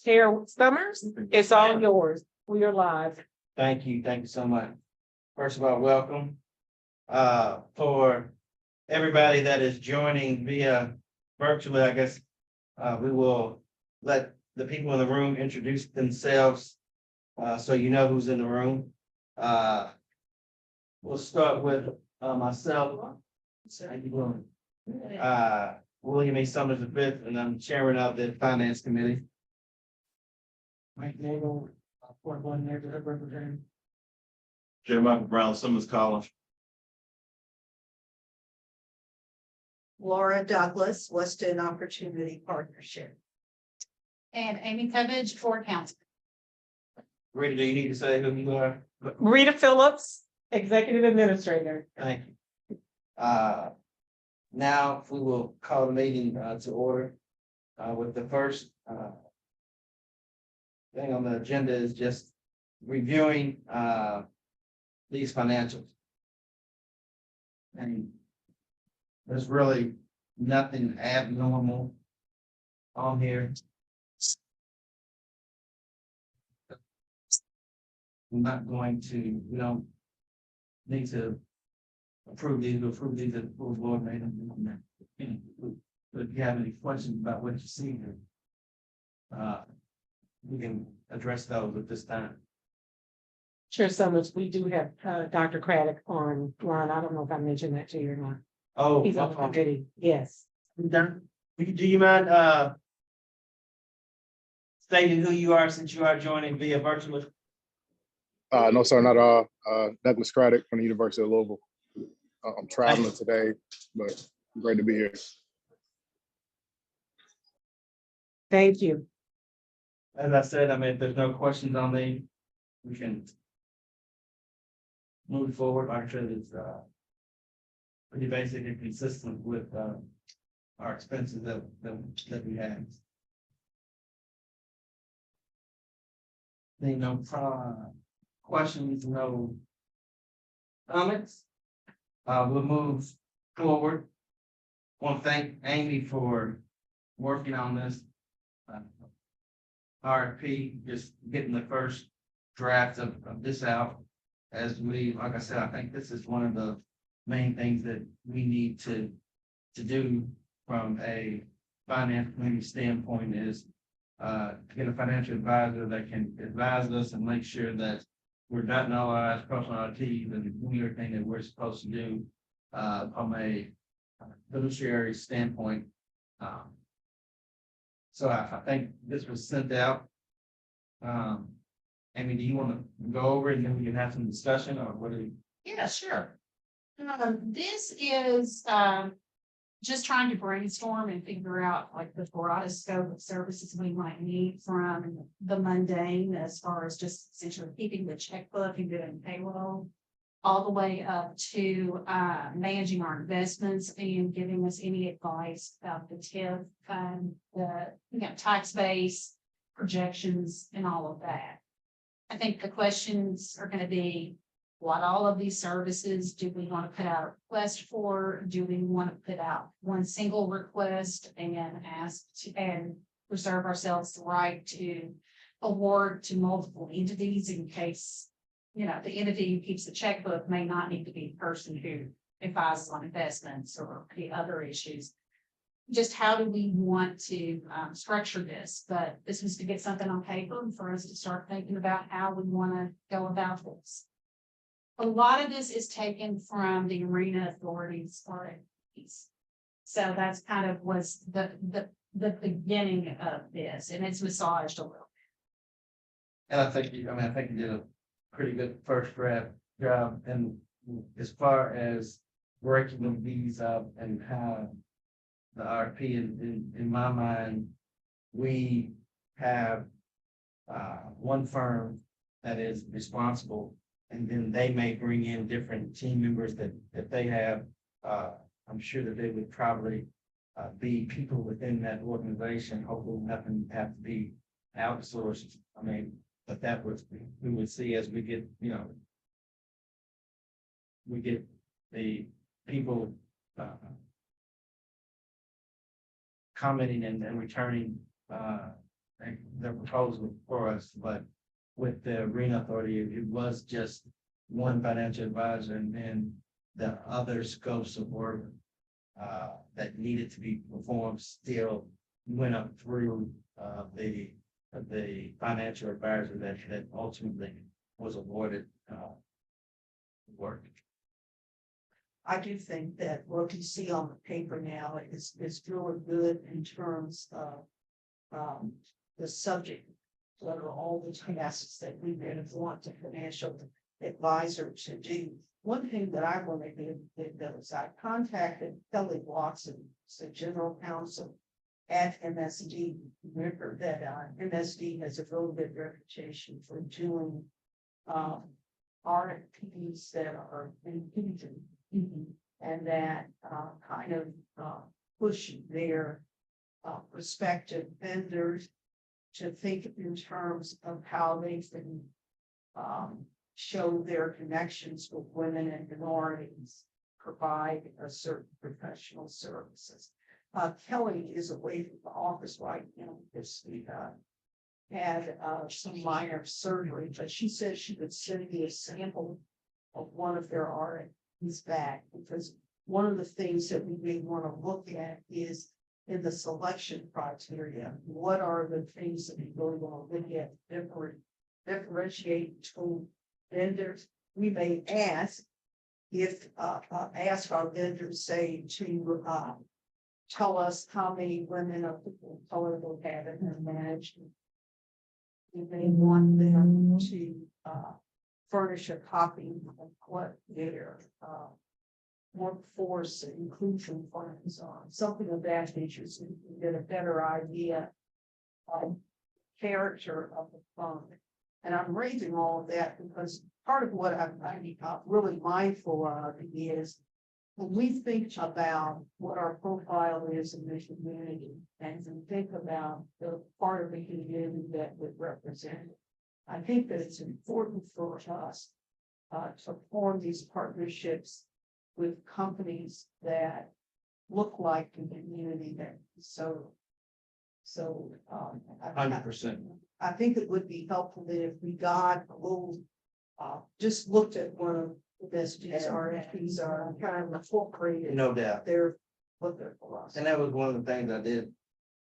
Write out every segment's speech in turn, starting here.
Chair Summers, it's all yours. We are live. Thank you so much. First of all, welcome. For everybody that is joining via virtually, I guess, we will let the people in the room introduce themselves, so you know who's in the room. We'll start with, myself. How you doing? William A. Summers V, and I'm chairman of the Finance Committee. Mike Nagel, Port One Neighborhood Representative. J. Michael Brown, Simmons College. Laura Douglas, Weston Opportunity Partnership. And Amy Covage for council. Rita, do you need to say who you are? Rita Phillips, Executive Administrator. Thank you. Now we will call the meeting to order. With the first thing on the agenda is just reviewing these financials. And there's really nothing abnormal on here. I'm not going to, we don't need to approve these at the full board meeting. But if you have any questions about what you see here, we can address those at this time. Chair Summers, we do have Dr. Craddock on line. I don't know if I mentioned that to you or not. Oh, He's on the committee. Yes. do you mind stating who you are since you are joining via virtual? No, sir, not at all. Douglas Craddock from the University of Louisville. I'm traveling today, but great to be here. Thank you. As I said, I mean, if there's no questions on the, we can move forward. Like I said, it's pretty basic and consistent with our expenses that we have. Then no questions, no comments. We'll move forward. Want to thank Amy for working on this RFP, just getting the first draft of this out. As we, like I said, I think this is one of the main things that we need to do from a finance committee standpoint is to get a financial advisor that can advise us and make sure that we're dotting all our i's, crossing our t's, and doing everything that we're supposed to do from a fiduciary standpoint. So I think this was sent out. Amy, do you want to go over it and then we can have some discussion, or what do you? Yeah, sure. This is just trying to brainstorm and figure out like the broadest scope of services we might need from the mundane as far as just essentially keeping the checkbook and doing payroll, all the way up to managing our investments and giving us any advice about the TIF fund, the tax base, projections, and all of that. I think the questions are going to be, what all of these services do we want to put out a request for? Do we want to put out one single request and ask to, and reserve ourselves the right to award to multiple entities in case, you know, the entity who keeps the checkbook may not need to be the person who advises on investments or the other issues. Just how do we want to structure this? But this was to get something on paper and for us to start thinking about how we want to go about this. A lot of this is taken from the Arena Authority's RFPs. So that's kind of was the beginning of this, and it's massaged a little. And I think you did a pretty good first draft job. And as far as breaking these up and how the RFP in my mind, we have one firm that is responsible, and then they may bring in different team members that they have. I'm sure that they would probably be people within that organization. Hopefully nothing have to be outsourced. I mean, but that was, we would see as we get, you know, we get the people commenting and returning the proposal for us, but with the Arena Authority, it was just one financial advisor and then the other scopes of work that needed to be performed still went up through the financial advisor that ultimately was awarded work. I do think that what you see on the paper now is really good in terms of the subject, what are all the tasks that we would want a financial advisor to do. One thing that I want to do is I contacted Kelly Watson, the general counsel at MSD. Remember that MSD has a really good reputation for doing RFPs that are engaging and that kind of push their prospective vendors to think in terms of how they can show their connections with women and minorities, provide a certain professional services. Kelly is away from the office right now because we had some minor surgery, but she says she would send me a sample of one of their RFPs back, because one of the things that we may want to look at is in the selection criteria, what are the things that we really want to look at, differentiate between vendors. We may ask ask our vendors, say, to tell us how many women of people of color they have in their management. We may want them to furnish a copy of what their workforce inclusion plans are, something of that nature, so you can get a better idea of character of the fund. And I'm raising all of that because part of what I'm really mindful of is when we think about what our profile is in the community and we think about the part of the community that would represent it, I think that it's important for us to form these partnerships with companies that look like the community that so 100%. I think it would be helpful that if we got a little, just looked at one of the best RFPs are kind of incorporated No doubt. their, what their philosophy. And that was one of the things I did,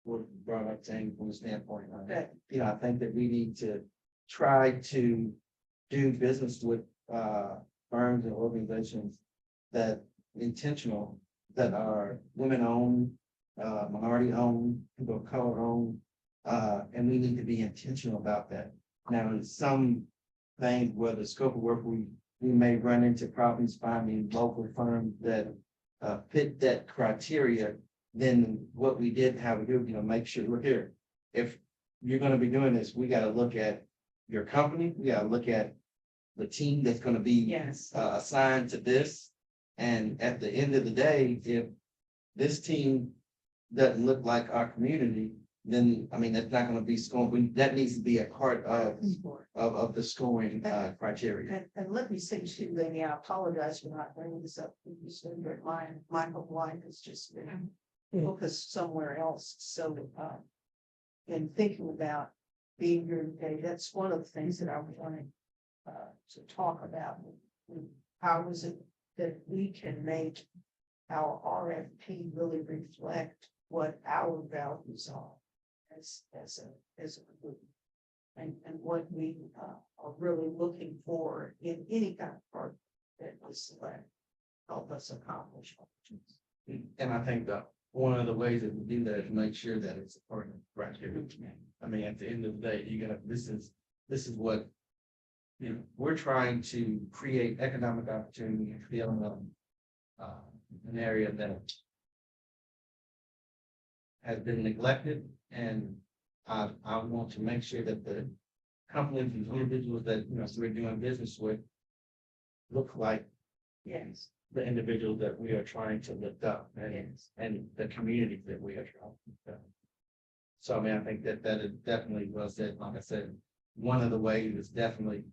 what brought up saying from the standpoint of that. You know, I think that we need to try to do business with firms and organizations that intentional, that are women owned, minority owned, people of color owned. And we need to be intentional about that. Now, in some things where the scope of work we may run into problems finding local firms that fit that criteria, then what we did have to do, make sure we're here. If you're gonna be doing this, we gotta look at your company, we gotta look at the team that's gonna be Yes. assigned to this. And at the end of the day, if this team doesn't look like our community, then, I mean, that's not gonna be scoring, that needs to be a part of the scoring criteria. And let me say too, Lenny, I apologize for not bringing this up. My whole life has just been focused somewhere else. So, in thinking about being here today, that's one of the things that I wanted to talk about. How is it that we can make our RFP really reflect what our values are as a group, and what we are really looking for in any kind of part that we select, help us accomplish our dreams. And I think that one of the ways that we do that is make sure that it's a partner criteria. I mean, at the end of the day, this is what, we're trying to create economic opportunity and feel an area that has been neglected, and I want to make sure that the companies and individuals that we're doing business with look like Yes. the individuals that we are trying to lift up and the communities that we are trying to lift up. So I mean, I think that is definitely well said. Like I said, one of the ways is definitely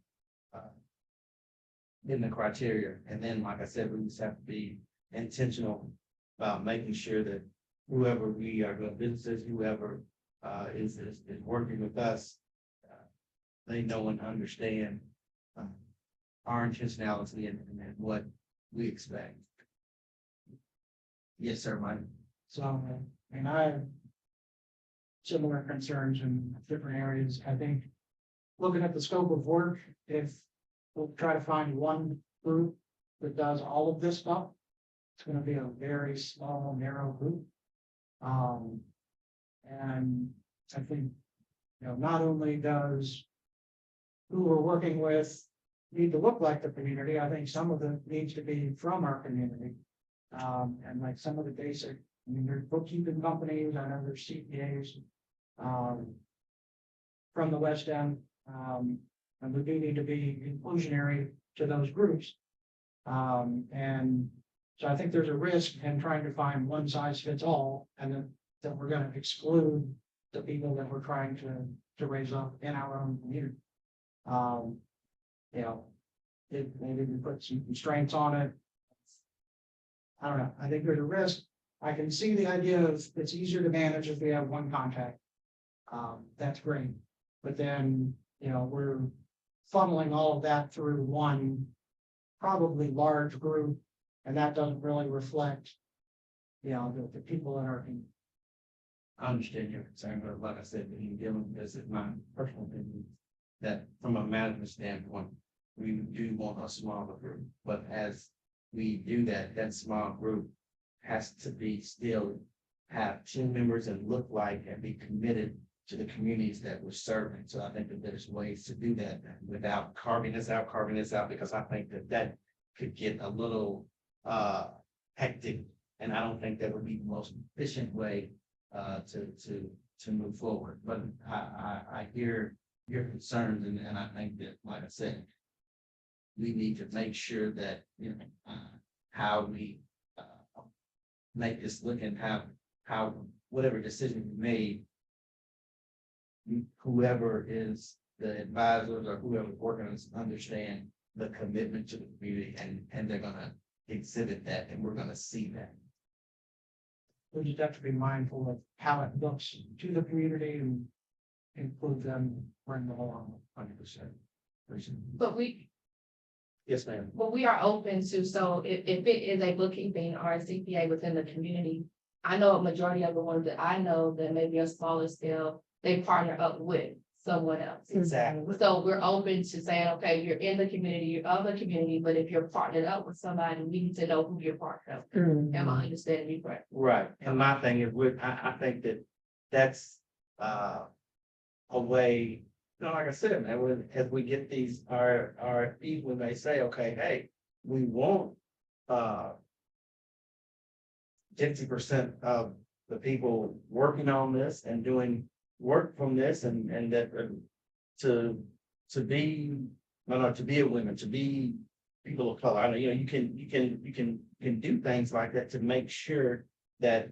in the criteria, and then like I said, we just have to be intentional about making sure that whoever we are doing businesses, whoever is working with us. They know and understand our intentionality and what we expect. Yes, sir, Mike. So, and I have similar concerns in different areas. I think looking at the scope of work, if we'll try to find one group that does all of this stuff, it's gonna be a very small, narrow group. And I think, not only does who we're working with need to look like the community, I think some of it needs to be from our community. And like some of the basic, there's bookkeeping companies, I know there's CPAs, from the West End. And we do need to be inclusionary to those groups. And so I think there's a risk in trying to find one size fits all, and then that we're gonna exclude the people that we're trying to raise up in our own community. If maybe we put some constraints on it. I don't know, I think there's a risk. I can see the idea of it's easier to manage if we have one contact. That's great, but then, we're funneling all of that through one probably large group, and that doesn't really reflect, the people in our community. I understand your concern, but like I said, in dealing with this is my personal opinion, that from a management standpoint, we do want a smaller group, but as we do that, that small group has to be still have team members and look like and be committed to the communities that we're serving. So I think that there's ways to do that without carving this out, because I think that could get a little hectic. And I don't think that would be the most efficient way to move forward. But I hear your concerns, and I think that, like I said, we need to make sure that, how we make this look, and how whatever decision we made, whoever is the advisors or whoever's working on this understand the commitment to the community, and they're gonna exhibit that, and we're gonna see that. We just have to be mindful of how it looks to the community and include them, bring them along 100%. Yes, ma'am. But we are open to, so if it is a bookkeeping or a CPA within the community, I know a majority of the ones that I know that maybe a smaller scale, they partner up with someone else. Exactly. So we're open to saying, okay, you're in the community, you're of the community, but if you're partnered up with somebody, we need to know who you're partnered up with. Am I understanding you correct? Right, and my thing is, I think that that's a way, like I said, man, as we get these RFPs, when they say, okay, hey, we want 50% of the people working on this and doing work from this, and that to be, no, to be a woman, to be people of color. I know, you can do things like that to make sure that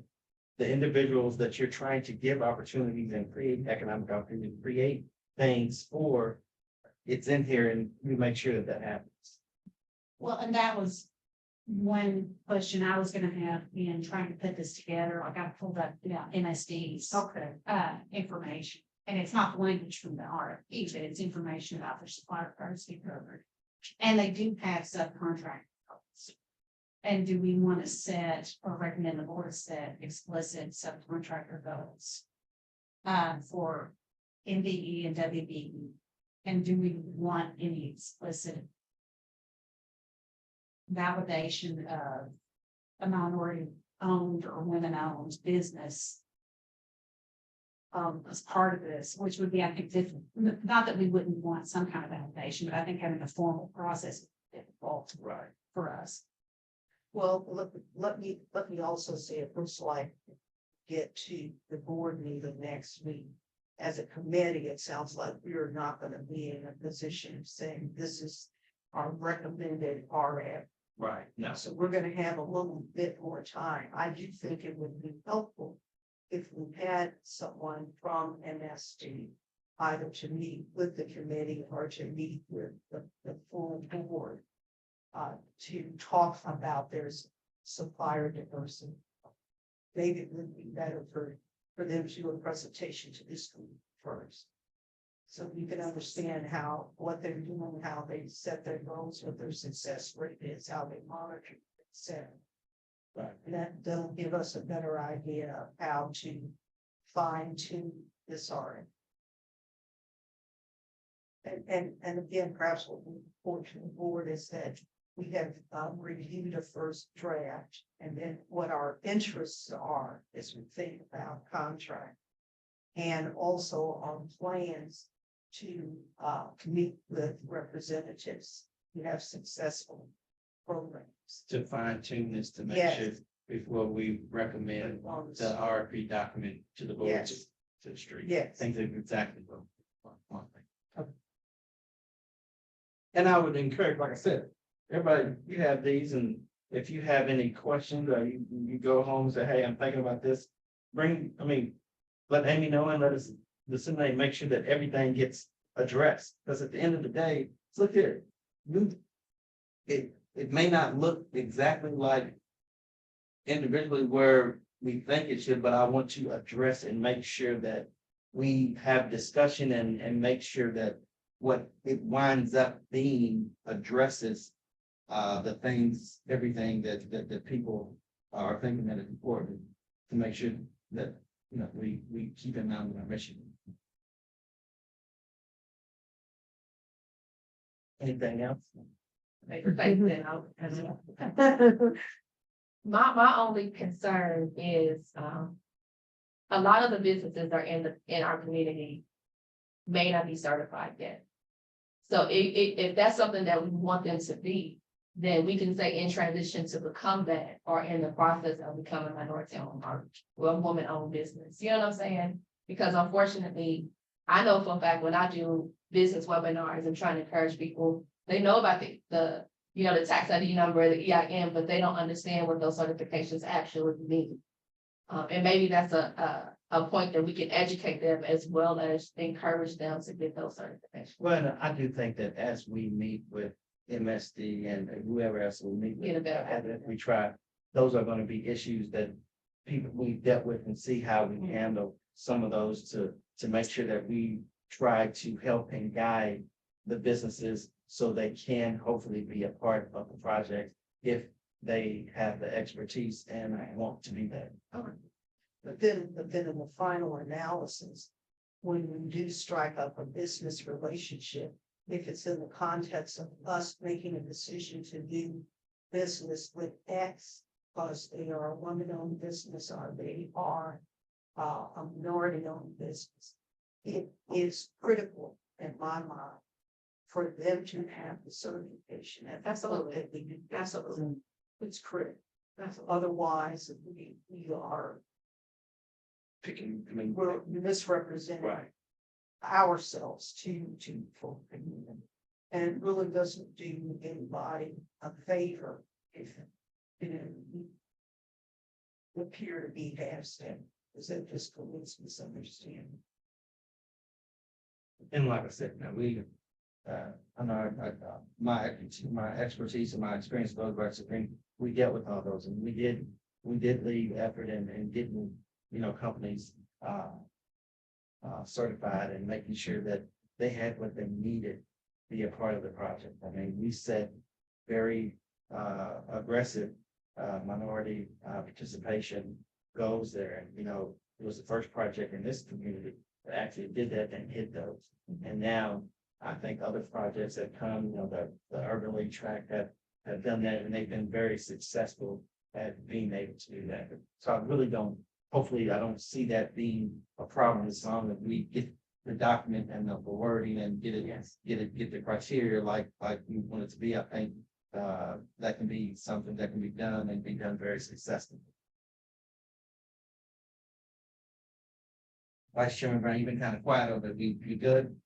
the individuals that you're trying to give opportunities and create economic opportunity, create things for, it's in here, and we make sure that that happens. Well, and that was one question I was gonna have in trying to put this together. I got pulled up, MSD's information. And it's not the language from the RFP, but it's information about their supplier diversity program. And they do have subcontract costs. And do we want to set or recommend the board set explicit subcontractor goals for MVE and WBE? And do we want any explicit validation of a minority owned or women owned business as part of this, which would be, I think, different. Not that we wouldn't want some kind of validation, but I think having a formal process is difficult for us. Well, let me also say it looks like get to the board meeting next week. As a committee, it sounds like we're not going to be in a position of saying this is our recommended RF. Right. No. So we're going to have a little bit more time. I do think it would be helpful if we had someone from MSD either to meet with the committee or to meet with the full board to talk about their supplier diversity. Maybe it would be better for for them to do a presentation to this group first. So you can understand what they're doing, how they set their goals, what their success rate is, how they monitor, etc. Right. And that'll give us a better idea of how to fine tune this art. And again, perhaps what we report to the board is that we have reviewed a first draft, and then what our interests are as we think about contract. And also our plans to meet with representatives who have successful programs. To fine tune this, to make Yes. sure before we recommend the RFP document to the board, Yes. to the street. Yes. I think that's exactly what. And I would encourage, like I said, everybody, you have these, and if you have any questions, or you go home and say, hey, I'm thinking about this. Let Amy know and let us disseminate, make sure that everything gets addressed, because at the end of the day, look here. It may not look exactly like individually where we think it should, but I want to address and make sure that we have discussion and make sure that what it winds up being addresses the things, everything that people are thinking that is important, to make sure that, we keep in mind our mission. Anything else? My only concern is, a lot of the businesses that are in our community may not be certified yet. So if that's something that we want them to be, then we can say in transition to become that, or in the process of becoming minority-owned or woman-owned business. You know what I'm saying? Because unfortunately, I know for a fact when I do business webinars and trying to encourage people, they know about the tax ID number, the EIN, but they don't understand what those certifications actually mean. And maybe that's a point that we can educate them as well as encourage them to get those certifications. Well, I do think that as we meet with MSD and whoever else we meet Get a with, better as we try, those are gonna be issues that people we've dealt with, and see how we handle some of those to make sure that we try to help and guide the businesses so they can hopefully be a part of the project if they have the expertise and want to be there. But then in the final analysis, when we do strike up a business relationship, if it's in the context of us making a decision to do business with X, because they are a woman-owned business or they are a minority-owned business, it is critical in my mind for them to have the certification. And Absolutely. that we do business. Absolutely. It's critical. Otherwise, we are Picking, we're misrepresenting right. ourselves to folk. And it really doesn't do anybody a favor if we appear to be half-stepping, because that just creates misunderstanding. And like I said, I know my expertise and my experience goes back to Supreme. We dealt with all those, and we did leave effort and getting, companies certified and making sure that they had what they needed to be a part of the project. I mean, we set very aggressive minority participation goals there, and it was the first project in this community that actually did that and hit those. And now I think other projects that come, the Urban League track have done that, and they've been very successful at being able to do that. So I really don't, hopefully I don't see that being a problem as long as we get the document and the wording and get the criteria like we want it to be. I think that can be something that can be done and be done very successfully. Vice Chairman Brown, you've been kind of quiet over it. You good?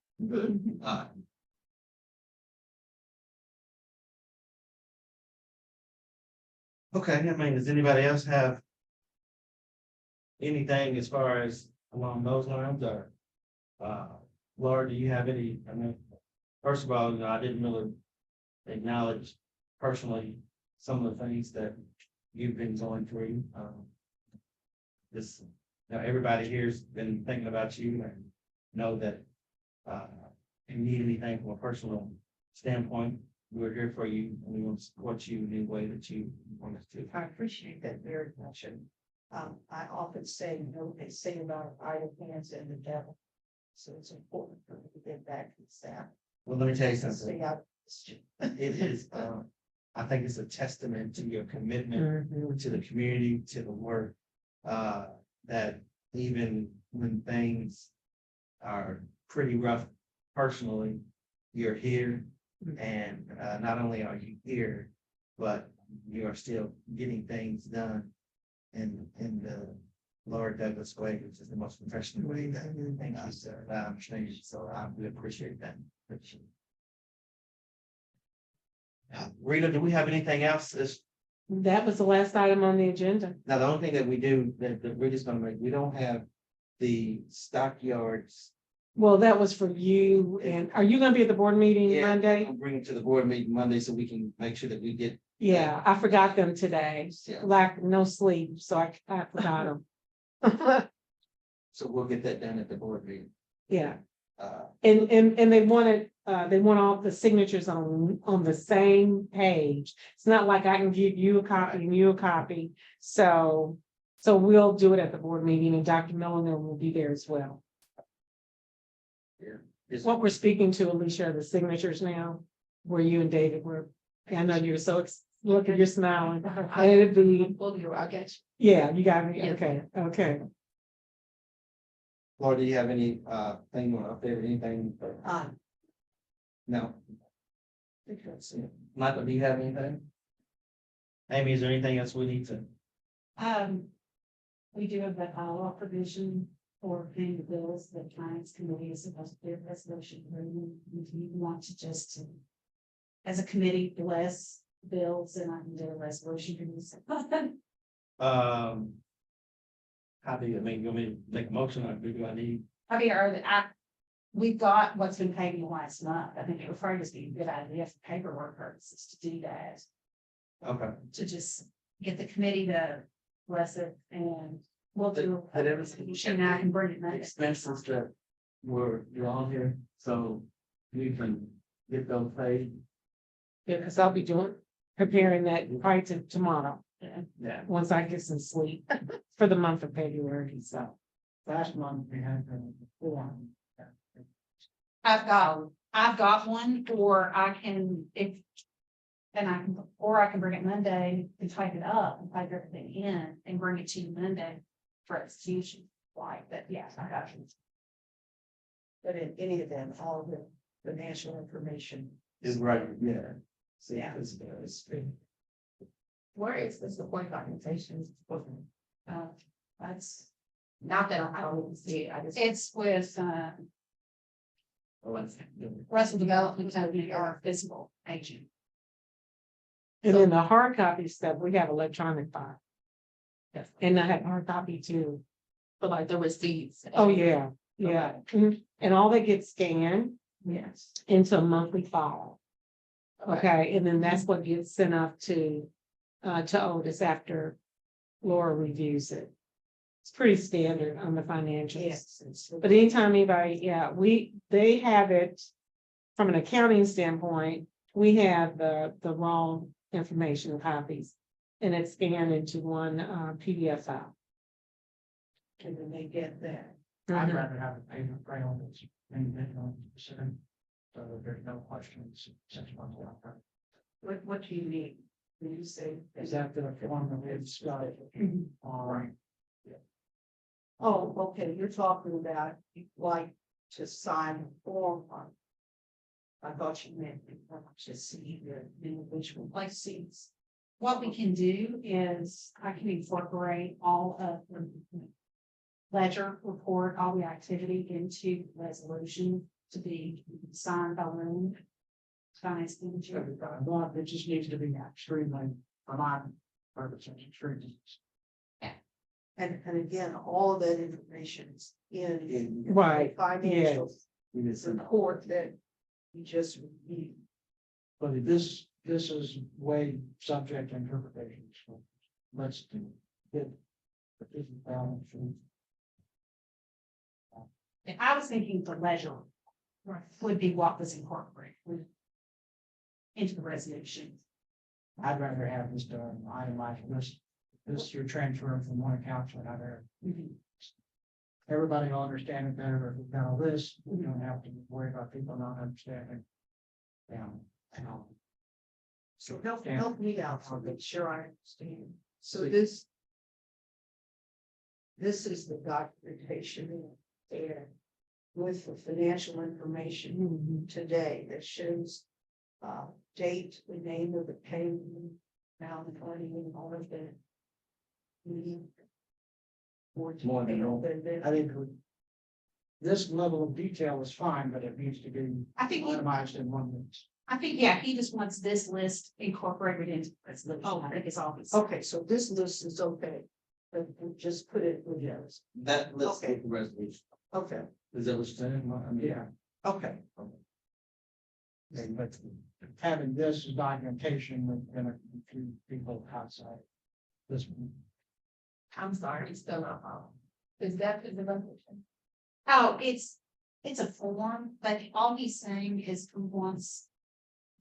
Okay, does anybody else have anything as far as along those lines, or Laura, do you have any? First of all, I didn't really acknowledge personally some of the things that you've been going through this everybody here's been thinking about you and know that, if you need anything from a personal standpoint, we're here for you and we want to support you in any way that you want us to. I appreciate that very much. And I often say, you know, what they say about idle hands and the devil. So it's important for me to get back to the staff. Well, let me tell you Stay something. out of this. It is, I think it's a testament to your commitment to the community, to the work. That even when things are pretty rough personally, you're here. And not only are you here, but you are still getting things done in the Lord Douglas way, which is the most professional way that I understand. So I really appreciate that. Rita, do we have anything else? That was the last item on the agenda. Now, the only thing that we do, that we're just gonna make, we don't have the stockyards. Well, that was for you. And are you gonna be at the board meeting Yeah, Monday? I'll bring it to the board meeting Monday so we can make sure that we get. Yeah, I forgot them today. Yeah. Lack, no sleep, so I forgot them. So we'll get that done at the board meeting. Yeah, Uh, and they want all the signatures on the same page. It's not like I can give you a copy and you a copy. So we'll do it at the board meeting and Dr. Milliner will be there as well. is- What we're speaking to, Alicia, are the signatures now, where you and David were. I know you're look at you're smiling. And it'd be, We'll be, I'll get yeah, you got me. Yes. Okay. Laura, do you have any, thing you want to update, anything? No. I think that's it. Michael, do you have anything? Amy, is there anything else we need to? We do have that follow-up provision for paying the bills that finance committee is supposed to do a resolution. If you want to just, as a committee, bless bills, and I can do a resolution for this. How do you, you want me to make a motion or do I need? I mean, we've got what's been paid in the last month. I think it would probably just be a good idea for paperwork purposes to do that, Okay. to just get the committee to bless it, and we'll do. Had everything- And I can bring it next. Expenses that you're on here, so you can get those paid. Yeah, because I'll be preparing that prior to tomorrow, Yeah. once I get some sleep for the month of February, so. Last month we had the form. I've got one, or I can, or I can bring it Monday and type it up and type everything in and bring it to you Monday for execution. Like that, yes, I got you. But in any event, all of the financial information. Is right, yeah. See, Yeah. it's Where is the support documentation? That's, Not that I don't even see it, I just. it's with, Russell Development Company, our physical agent. And then the hard copy stuff, we have electronic file. Yes. And I have hard copy too. But like the receipts. Oh, yeah, yeah. Mhm. And all that gets scanned Yes. into a monthly file. Okay, and then that's what gets sent up to Otis after Laura reviews it. It's pretty standard on the financials. Yes. But anytime anybody, they have it from an accounting standpoint, we have the raw information copies. And it's scanned into one PDF file. And then they get that. I'd rather have a paper trail that's individual specific. So that there's no questions 6 months after. What do you need? Do you say? Is that the form that it's got? All right. Oh, okay, you're talking about, you'd like to sign a form on. I thought you meant you want to see the individual license. What we can do is I can incorporate all of the ledger report, all the activity into resolution to be signed by Lynn. Finance manager. One, it just needs to be extremely, for my purposes, extremely. And again, all of that information is in. Right, the Financial Yes. report that you just reviewed. But this is way subject to interpretation. So let's do it. The business balance sheet. If I was thinking the ledger would be what was incorporated into the resolution. I'd rather have this done itemized, this you're transferring from one account to another. Everybody will understand it better if we've got a list, we don't have to worry about people not understanding. Yeah. So help me out, I'll make sure I understand. So this is the documentation there with the financial information today that shows date, the name of the payment, now the money and all of that. More than all. I think this level of detail is fine, but it needs to be I think, itemized in one list. yeah, he just wants this list incorporated into the resolution. I think it's all. Okay, so this list is okay, but we just put it with yours. That list Okay. is the resolution. Okay, Is that what you're saying? I mean, Yeah, okay. but having this as documentation with a few people outside. This. I'm sorry, it's still not following. Is that the resolution? Oh, it's a form, but all he's saying is he wants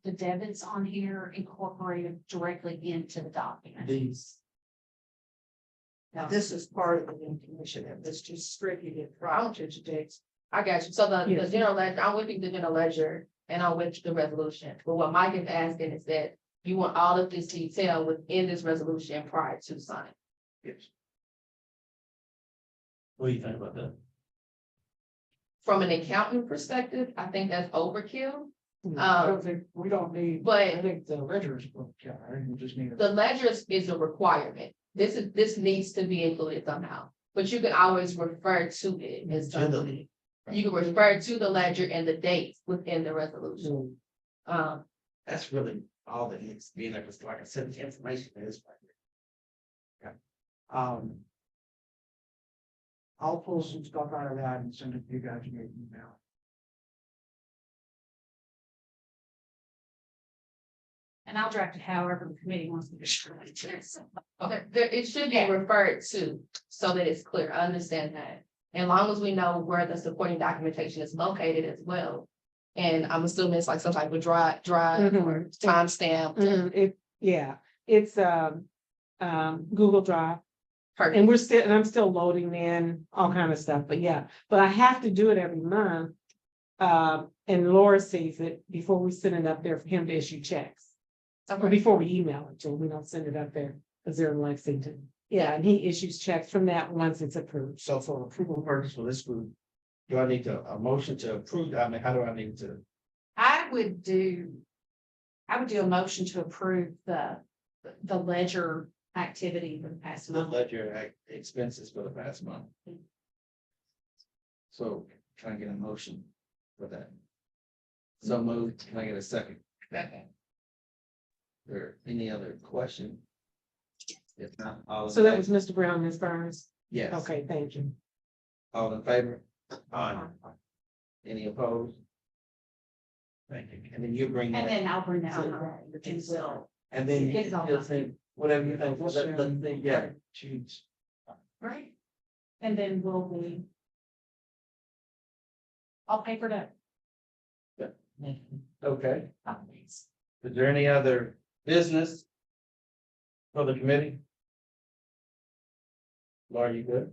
the debits on here incorporated directly into the document. These, Now, this is part of the information that was distributed prior to today's. I got you. So the Yes. general ledger, I'm with the general ledger and I'm with the resolution. But what Mike is asking is that you want all of this detail within this resolution prior to signing. yes. What do you think about that? From an accountant perspective, I think that's overkill. I don't think, we don't need, I But think the ledgers, yeah, we just need. the ledgers is a requirement. This needs to be included somehow, but you can always refer to it as something. You can refer to the ledger and the dates within the resolution. That's really all that needs to be in there, because like I said, the information is. I'll pull some stuff out of that and send it to you guys in your email. And I'll draft it however the committee wants me to distribute it. Okay, it should be Yeah. referred to so that it's clear. I understand that. As long as we know where the supporting documentation is located as well. And I'm assuming it's like some type of drive or timestamp. It's Google Drive. Perfect. And I'm still loading in all kind of stuff, but yeah, but I have to do it every month. And Laura sees it before we send it up there for him to issue checks. Or before we email it to him, we don't send it up there, because they're in Lexington. Yeah, and he issues checks from that once it's approved. So for approval purpose for this group, do I need a motion to approve? I mean, how do I need to? I would do a motion to approve the ledger activity for the past month. Ledger expenses for the past month. So can I get a motion for that? So moved. Can I get a second? There any other question? If not, all in So that was favor? Mr. Brown, Ms. Burns. Yes. Okay, thank you. All in favor? Aye. Any opposed? Thank you. And then you bring And that, then I'll bring that on. And so, and then Get it all you'll say whatever you think. Yeah. Choose. right? And then I'll paper it up. Okay. Is there any other business for the committee? Laura, you good?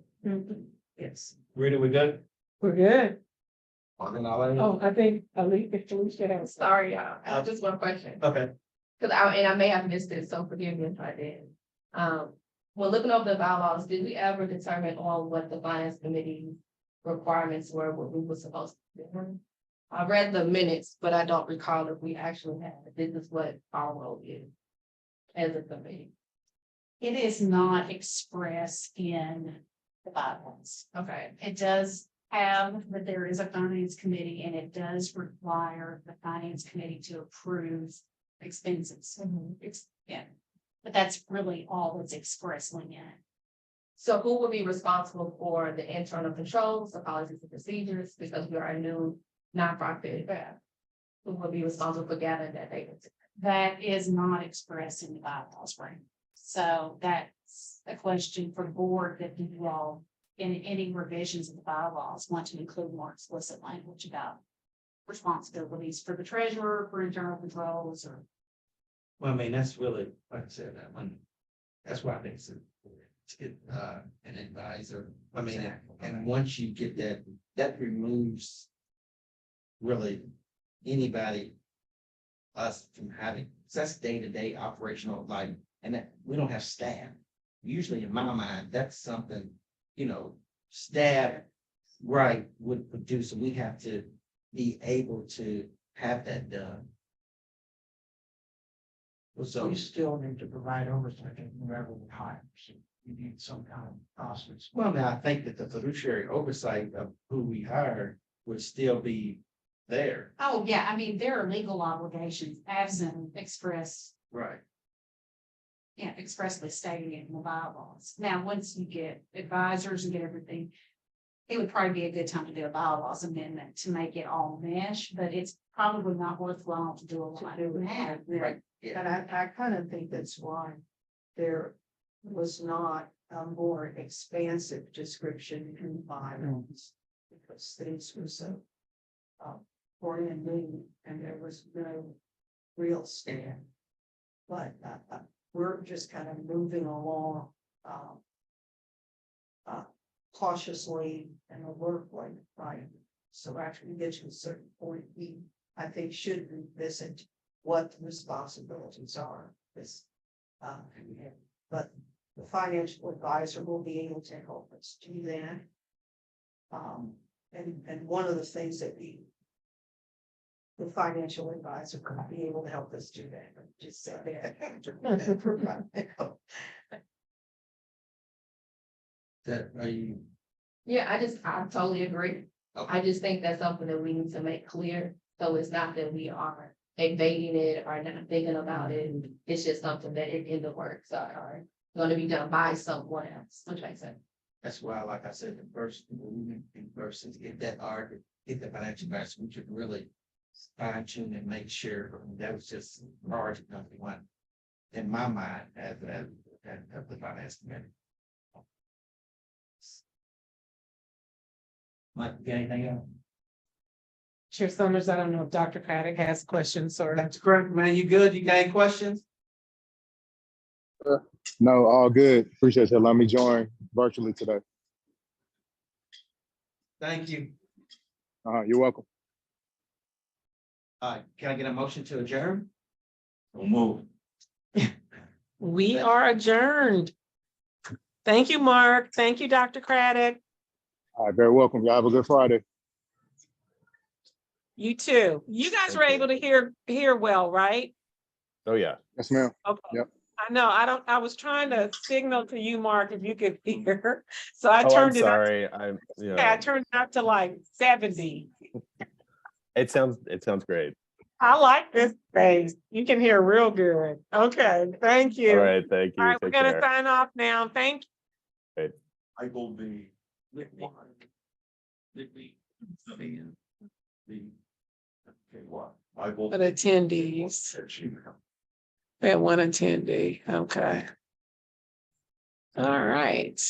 Yes. Rita, we good? We're good. Then I'll- Oh, I think Alicia has. Sorry, y'all. I have just one question. Okay. Cause I may have missed it, so forgive me if I did. When looking over the bylaws, did we ever determine on what the finance committee requirements were, what we were supposed to do? I read the minutes, but I don't recall if we actually had, this is what our role is as a committee. It is not expressed in the bylaws. Okay, It does have that there is a finance committee and it does require the finance committee to approve expenses. Yeah, but that's really all that's expressly in it. so who would be responsible for the internal controls, the policies and procedures, because we are a new nonprofit? Who would be responsible for gathering that data? That is not expressed in the bylaws, right? So that's a question for the board that you all in any revisions of the bylaws want to include more explicit language about responsibilities for the treasurer, for internal controls, or. Well, I mean, that's really, like I said, that one, that's why I think it's to get, an advisor. I mean, and once you get that, that removes really anybody, us from having, 'cause that's day-to-day operational, like, and that, we don't have staff. Usually in my mind, that's something, you know, staff, right, would do, so we have to be able to have that done. So you still need to provide oversight of whoever we hire. So you need some kind of process. Well, now I think that the fiduciary oversight of who we hire would still be there. Oh, yeah, I mean, there are legal obligations absent express, Right. yeah, expressly stated in the bylaws. Now, once you get advisors and get everything, it would probably be a good time to do a bylaws amendment to make it all mesh, but it's probably not worthwhile to do a lot of that. Right. And I kind of think that's why there was not a more expansive description in the bylaws. Because things were so brand new and there was no real stand. But we're just kind of moving along cautiously and alertly, right? So after we get to a certain point, we, I think, should revisit what the responsibilities are. This, but the financial advisor will be able to help us do that. And one of the things that the financial advisor could be able to help us do that, just say that. That, are you, Yeah, I totally agree. Okay. I just think that's something that we need to make clear, so it's not that we are evading it or not thinking about it. It's just something that is in the works, are gonna be done by someone else, which makes sense. that's why, like I said, the first, versus get that art, get the financial advisor, we should really fine tune and make sure that was just priority number one. In my mind, as the finance committee. Mike, you got anything else? Chair Summers, I don't know if Dr. Craddock has questions or. That's correct, man. You good? You got any questions? No, all good. Appreciate you letting me join virtually today. Thank you. You're welcome. Can I get a motion to adjourn? We'll move. We are adjourned. Thank you, Mark. Thank you, Dr. Craddock. All right, very welcome. Y'all have a good Friday. You too. You guys were Thank you. able to hear well, right? Oh, yeah. Yes, ma'am. Okay. Yep. I know, I was trying to signal to you, Mark, if you could hear. So I Oh, I'm turned it up. sorry. Yeah, I turned it up to like 70. It sounds great. I like this space. You can hear real good. Okay, thank you. All right. Thank you. All right, we're Take gonna care. sign off now. Thank you. Michael B. The, okay, what? Michael. For the attendees. We had one attendee. Okay. All right.